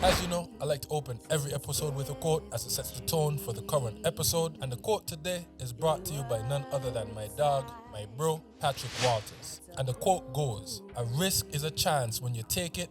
As you know, I like to open every episode with a quote as it sets the tone for the current episode, and the quote today is brought to you by none other than my dog, my bro, Patrick Walters. And the quote goes, "A risk is a chance when you take it,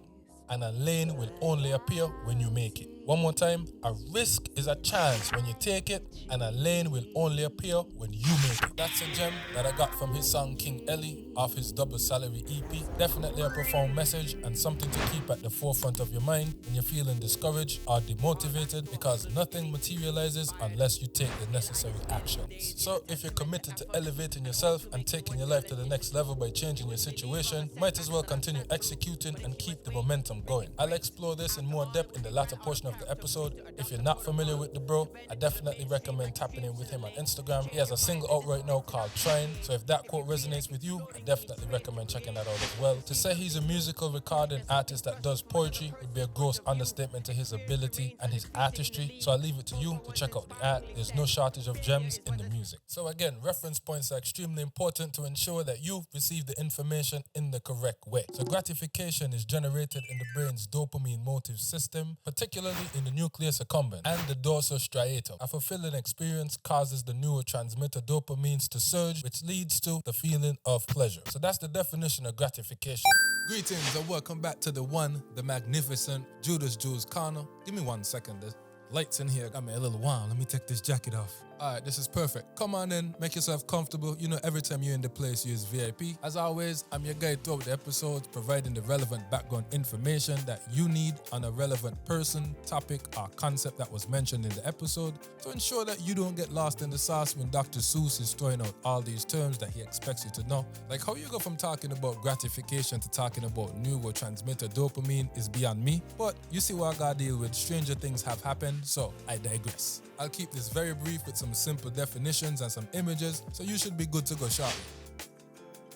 and a lane will only appear when you make it." One more time, a risk is a chance when you take it, and a lane will only appear when you make it. That's a gem that I got from his song King Ellie off his Double Salary EP. Definitely a profound message and something to keep at the forefront of your mind when you're feeling discouraged or demotivated, because nothing materializes unless you take the necessary actions. So if you're committed to elevating yourself and taking your life to the next level by changing your situation, you might as well continue executing and keep the momentum going. I'll explore this in more depth in the latter portion of the episode. If you're not familiar with the bro, I definitely recommend tapping in with him on Instagram. He has a single out right now called Trying, so if that quote resonates with you, I definitely recommend checking that out as well. To say he's a musical recording artist that does poetry would be a gross understatement to his ability and his artistry, so I'll leave it to you to check out the art. There's no shortage of gems in the music. So again, reference points are extremely important to ensure that you receive the information in the correct way. So gratification is generated in the brain's dopamine motive system, particularly in the nucleus accumbens and the dorsal striatum. A fulfilling experience causes the neurotransmitter dopamines to surge, which leads to the feeling of pleasure. So that's the definition of gratification. Greetings and welcome back to the one, the magnificent Judas Jules Corner. Give me 1 second. The lights in here got me a little warm. Let me take this jacket off. Alright, this is perfect. Come on in, make yourself comfortable. You know, every time you're in the place, use VIP. As always, I'm your guide throughout the episodes, providing the relevant background information that you need on a relevant person, topic, or concept that was mentioned in the episode, to ensure that you don't get lost in the sauce when Dr. Seuss is throwing out all these terms that he expects you to know. Like how you go from talking about gratification to talking about neurotransmitter dopamine is beyond me, but you see what I gotta deal with. Stranger things have happened, so I digress. I'll keep this very brief with some simple definitions and some images, so you should be good to go shortly.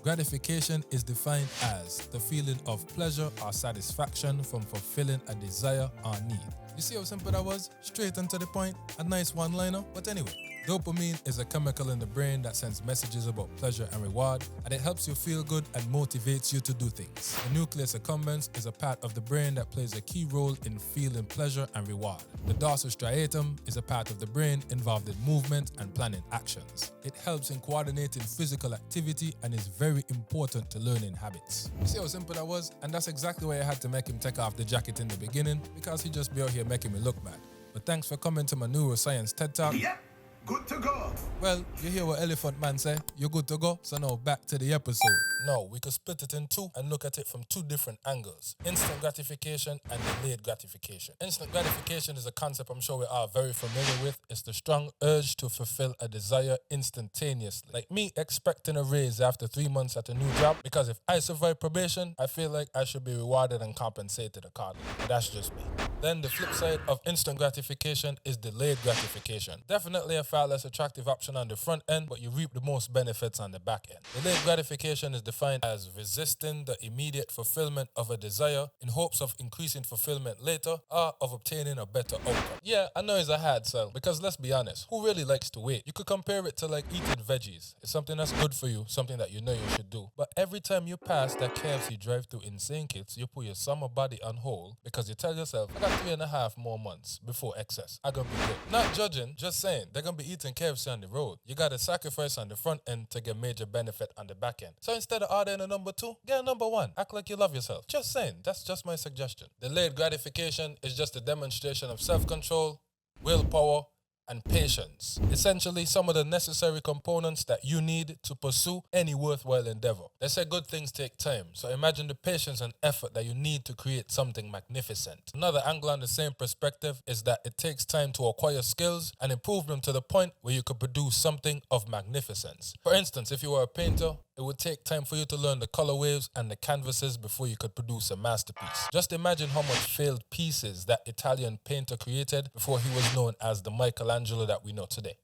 Gratification is defined as the feeling of pleasure or satisfaction from fulfilling a desire or need. You see how simple that was? Straight and to the point, a nice one-liner. But anyway, dopamine is a chemical in the brain that sends messages about pleasure and reward, and it helps you feel good and motivates you to do things. The nucleus accumbens is a part of the brain that plays a key role in feeling pleasure and reward. The dorsal striatum is a part of the brain involved in movement and planning actions. It helps in coordinating physical activity and is very important to learning habits. You see how simple that was? And that's exactly why I had to make him take off the jacket in the beginning, because he just be out here making me look bad. But thanks for coming to my neuroscience TED Talk. Yep, good to go. Well, you hear what Elephant Man say, you're good to go, so now back to the episode. Now, we could split it in two and look at it from two different angles. Instant gratification and delayed gratification. Instant gratification is a concept I'm sure we are very familiar with. It's the strong urge to fulfill a desire instantaneously. Like me expecting a raise after 3 months at a new job, because if I survive probation, I feel like I should be rewarded and compensated accordingly. But that's just me. Then the flip side of instant gratification is delayed gratification. Definitely a far less attractive option on the front end, but you reap the most benefits on the back end. Delayed gratification is defined as resisting the immediate fulfillment of a desire in hopes of increasing fulfillment later or of obtaining a better outcome. Yeah, I know it's a hard sell, because let's be honest, who really likes to wait? You could compare it to like eating veggies. It's something that's good for you, something that you know you should do. But every time you pass that KFC drive-thru in St. Kitts, you put your summer body on hold because you tell yourself, I got 3.5 more months before excess. I gonna be good. Not judging, just saying, they're gonna be eating KFC on the road. You gotta sacrifice on the front end to get major benefit on the back end. So instead of ordering a number 2, get a number 1. Act like you love yourself. Just saying, that's just my suggestion. Delayed gratification is just a demonstration of self-control, willpower, and patience. Essentially, some of the necessary components that you need to pursue any worthwhile endeavor. They say good things take time, so imagine the patience and effort that you need to create something magnificent. Another angle on the same perspective is that it takes time to acquire skills and improve them to the point where you could produce something of magnificence. For instance, if you were a painter, it would take time for you to learn the color waves and the canvases before you could produce a masterpiece. Just imagine how much failed pieces that Italian painter created before he was known as the Michelangelo that we know today.